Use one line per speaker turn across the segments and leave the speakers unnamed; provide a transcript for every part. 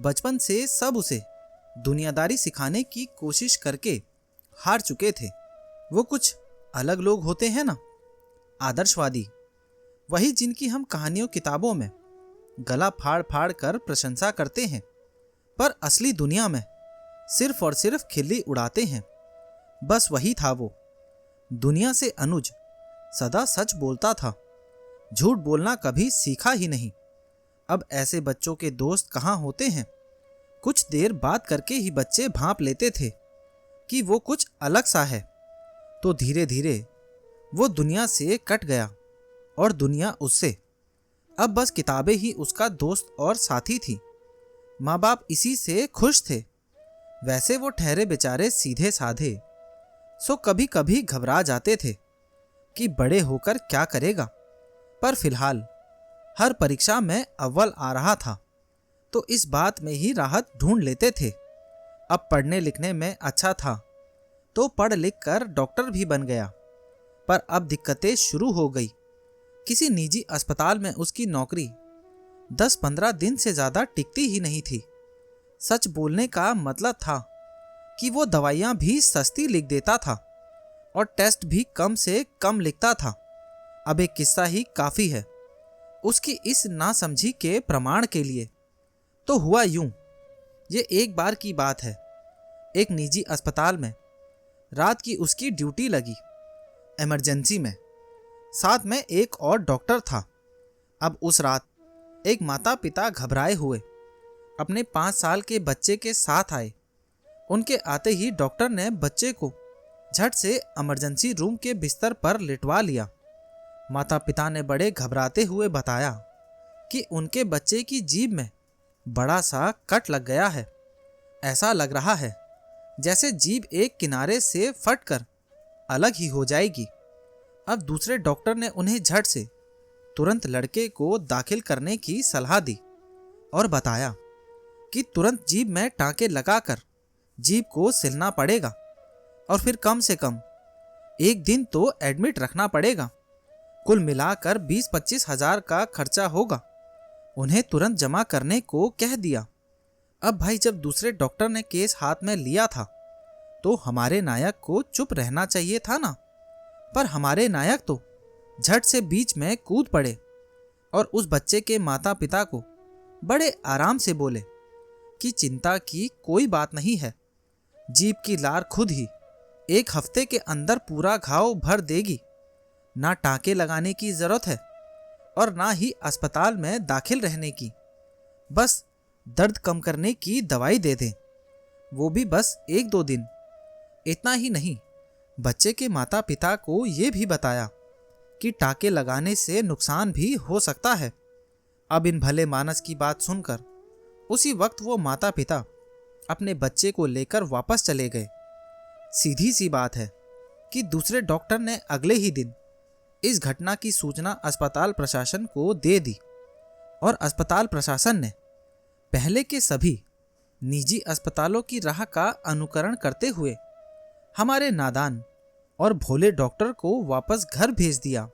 बचपन से सब उसे दुनियादारी सिखाने की कोशिश करके हार चुके थे। वो कुछ अलग लोग होते हैं ना, आदर्शवादी, वही जिनकी हम कहानियों किताबों में गला फाड़ फाड़ कर प्रशंसा करते हैं, पर असली दुनिया में सिर्फ और सिर्फ खिल्ली उड़ाते हैं। बस वही था वो। दुनिया से अनुज सदा सच बोलता था, झूठ बोलना कभी सीखा ही नहीं। अब ऐसे बच्चों के दोस्त कहाँ होते हैं। कुछ देर बात करके ही बच्चे भांप लेते थे कि वो कुछ अलग सा है, तो धीरे धीरे वो दुनिया से कट गया और दुनिया उससे। अब बस किताबें ही उसका दोस्त और साथी थी। माँ बाप इसी से खुश थे। वैसे वो ठहरे बेचारे सीधे साधे, सो कभी कभी घबरा जाते थे कि बड़े होकर क्या करेगा। पर फिलहाल हर परीक्षा में अव्वल आ रहा था, तो इस बात में ही राहत ढूंढ लेते थे। अब पढ़ने लिखने में अच्छा था, तो पढ़ लिख कर डॉक्टर भी बन गया। पर अब दिक्कतें शुरू हो गई। किसी निजी अस्पताल में उसकी नौकरी 10-15 दिन से ज़्यादा टिकती ही नहीं थी। सच बोलने का मतलब था कि वो दवाइयाँ भी सस्ती लिख देता था और टेस्ट भी कम से कम लिखता था। अब एक किस्सा ही काफ़ी है उसकी इस नासमझी के प्रमाण के लिए। तो हुआ यूं, ये एक बार की बात है। एक निजी अस्पताल में रात की उसकी ड्यूटी लगी, इमरजेंसी में। साथ में एक और डॉक्टर था। अब उस रात एक माता पिता घबराए हुए अपने 5 साल के बच्चे के साथ आए। उनके आते ही डॉक्टर ने बच्चे को झट से इमरजेंसी रूम के बिस्तर पर लिटवा लिया। माता पिता ने बड़े घबराते हुए बताया कि उनके बच्चे की जीभ में बड़ा सा कट लग गया है। ऐसा लग रहा है जैसे जीभ एक किनारे से फटकर अलग ही हो जाएगी। अब दूसरे डॉक्टर ने उन्हें झट से तुरंत लड़के को दाखिल करने की सलाह दी और बताया कि तुरंत जीभ में टांके लगाकर जीभ को सिलना पड़ेगा और फिर कम से कम 1 दिन तो एडमिट रखना पड़ेगा। कुल मिलाकर 20-25 हज़ार का खर्चा होगा। उन्हें तुरंत जमा करने को कह दिया। अब भाई, जब दूसरे डॉक्टर ने केस हाथ में लिया था तो हमारे नायक को चुप रहना चाहिए था ना। पर हमारे नायक तो झट से बीच में कूद पड़े और उस बच्चे के माता पिता को बड़े आराम से बोले कि चिंता की कोई बात नहीं है। जीभ की लार खुद ही 1 हफ्ते के अंदर पूरा घाव भर देगी। ना टांके लगाने की जरूरत है और ना ही अस्पताल में दाखिल रहने की। बस दर्द कम करने की दवाई दे दें, वो भी बस 1-2 दिन। इतना ही नहीं, बच्चे के माता पिता को ये भी बताया कि टांके लगाने से नुकसान भी हो सकता है। अब इन भले मानस की बात सुनकर उसी वक्त वो माता पिता अपने बच्चे को लेकर वापस चले गए। सीधी सी बात है कि दूसरे डॉक्टर ने अगले ही दिन इस घटना की सूचना अस्पताल प्रशासन को दे दी और अस्पताल प्रशासन ने पहले के सभी निजी अस्पतालों की राह का अनुकरण करते हुए हमारे नादान और भोले डॉक्टर को वापस घर भेज दिया।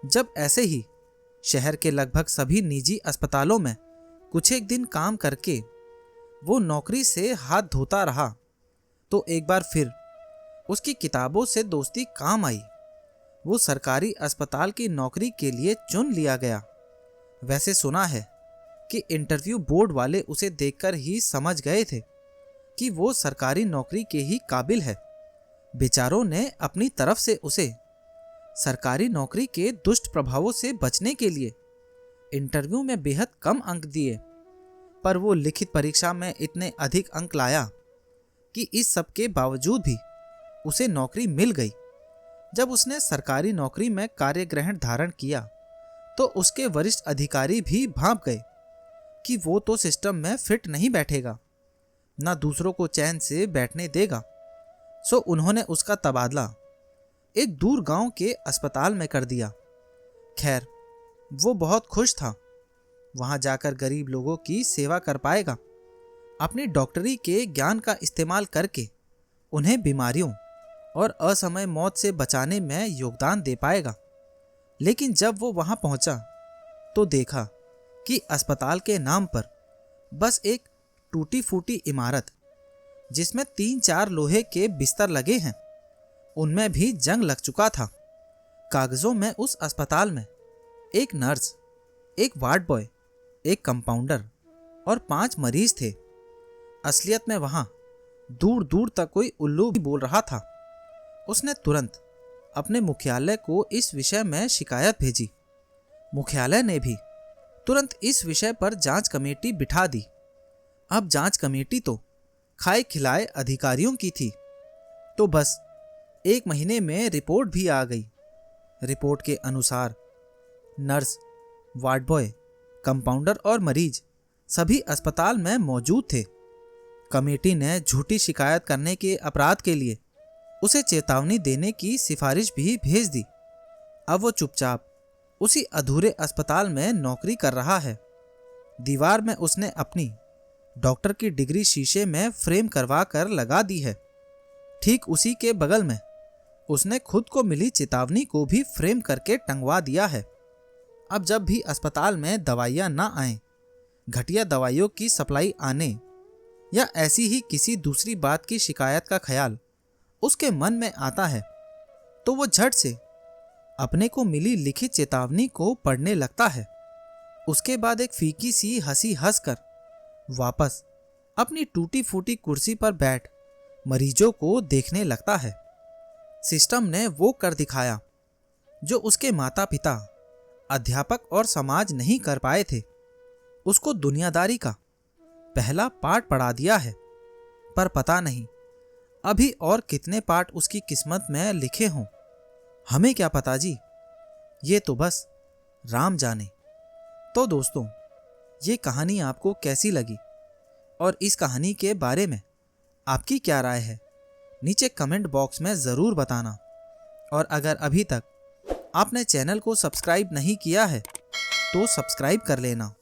जब ऐसे ही शहर के लगभग सभी निजी अस्पतालों में कुछ एक दिन काम करके वो नौकरी से हाथ धोता रहा, तो एक बार फिर उसकी किताबों से दोस्ती काम आई। वो सरकारी अस्पताल की नौकरी के लिए चुन लिया गया। वैसे सुना है कि इंटरव्यू बोर्ड वाले उसे देखकर ही समझ गए थे कि वो सरकारी नौकरी के ही काबिल है। बेचारों ने अपनी तरफ से उसे सरकारी नौकरी के दुष्ट प्रभावों से बचने के लिए इंटरव्यू में बेहद कम अंक दिए, पर वो लिखित परीक्षा में इतने अधिक अंक लाया कि इस सब के बावजूद भी उसे नौकरी मिल गई। जब उसने सरकारी नौकरी में कार्यग्रहण धारण किया तो उसके वरिष्ठ अधिकारी भी भांप गए कि वो तो सिस्टम में फिट नहीं बैठेगा, ना दूसरों को चैन से बैठने देगा। सो उन्होंने उसका तबादला एक दूर गांव के अस्पताल में कर दिया। खैर, वो बहुत खुश था। वहां जाकर गरीब लोगों की सेवा कर पाएगा। अपनी डॉक्टरी के ज्ञान का इस्तेमाल करके उन्हें बीमारियों और असमय मौत से बचाने में योगदान दे पाएगा। लेकिन जब वो वहां पहुंचा तो देखा कि अस्पताल के नाम पर बस एक टूटी फूटी इमारत जिसमें 3-4 लोहे के बिस्तर लगे हैं, उनमें भी जंग लग चुका था। कागजों में उस अस्पताल में एक नर्स, एक वार्ड बॉय, एक कंपाउंडर और 5 मरीज थे। असलियत में वहां दूर दूर तक कोई उल्लू भी बोल रहा था। उसने तुरंत अपने मुख्यालय को इस विषय में शिकायत भेजी। मुख्यालय ने भी तुरंत इस विषय पर जांच कमेटी बिठा दी। अब जांच कमेटी तो खाए खिलाए अधिकारियों की थी, तो बस 1 महीने में रिपोर्ट भी आ गई। रिपोर्ट के अनुसार नर्स, वार्ड बॉय, कंपाउंडर और मरीज सभी अस्पताल में मौजूद थे। कमेटी ने झूठी शिकायत करने के अपराध के लिए उसे चेतावनी देने की सिफारिश भी भेज दी। अब वो चुपचाप उसी अधूरे अस्पताल में नौकरी कर रहा है। दीवार में उसने अपनी डॉक्टर की डिग्री शीशे में फ्रेम करवा कर लगा दी है। ठीक उसी के बगल में उसने खुद को मिली चेतावनी को भी फ्रेम करके टंगवा दिया है। अब जब भी अस्पताल में दवाइयाँ ना आएं, घटिया दवाइयों की सप्लाई आने या ऐसी ही किसी दूसरी बात की शिकायत का ख्याल उसके मन में आता है, तो वो झट से अपने को मिली लिखित चेतावनी को पढ़ने लगता है। उसके बाद एक फीकी सी हंसी हंसकर वापस अपनी टूटी फूटी कुर्सी पर बैठ मरीजों को देखने लगता है। सिस्टम ने वो कर दिखाया जो उसके माता पिता, अध्यापक और समाज नहीं कर पाए थे। उसको दुनियादारी का पहला पाठ पढ़ा दिया है, पर पता नहीं अभी और कितने पाठ उसकी किस्मत में लिखे हों। हमें क्या पता जी, ये तो बस राम जाने। तो दोस्तों, ये कहानी आपको कैसी लगी और इस कहानी के बारे में आपकी क्या राय है, नीचे कमेंट बॉक्स में ज़रूर बताना। और अगर अभी तक आपने चैनल को सब्सक्राइब नहीं किया है तो सब्सक्राइब कर लेना।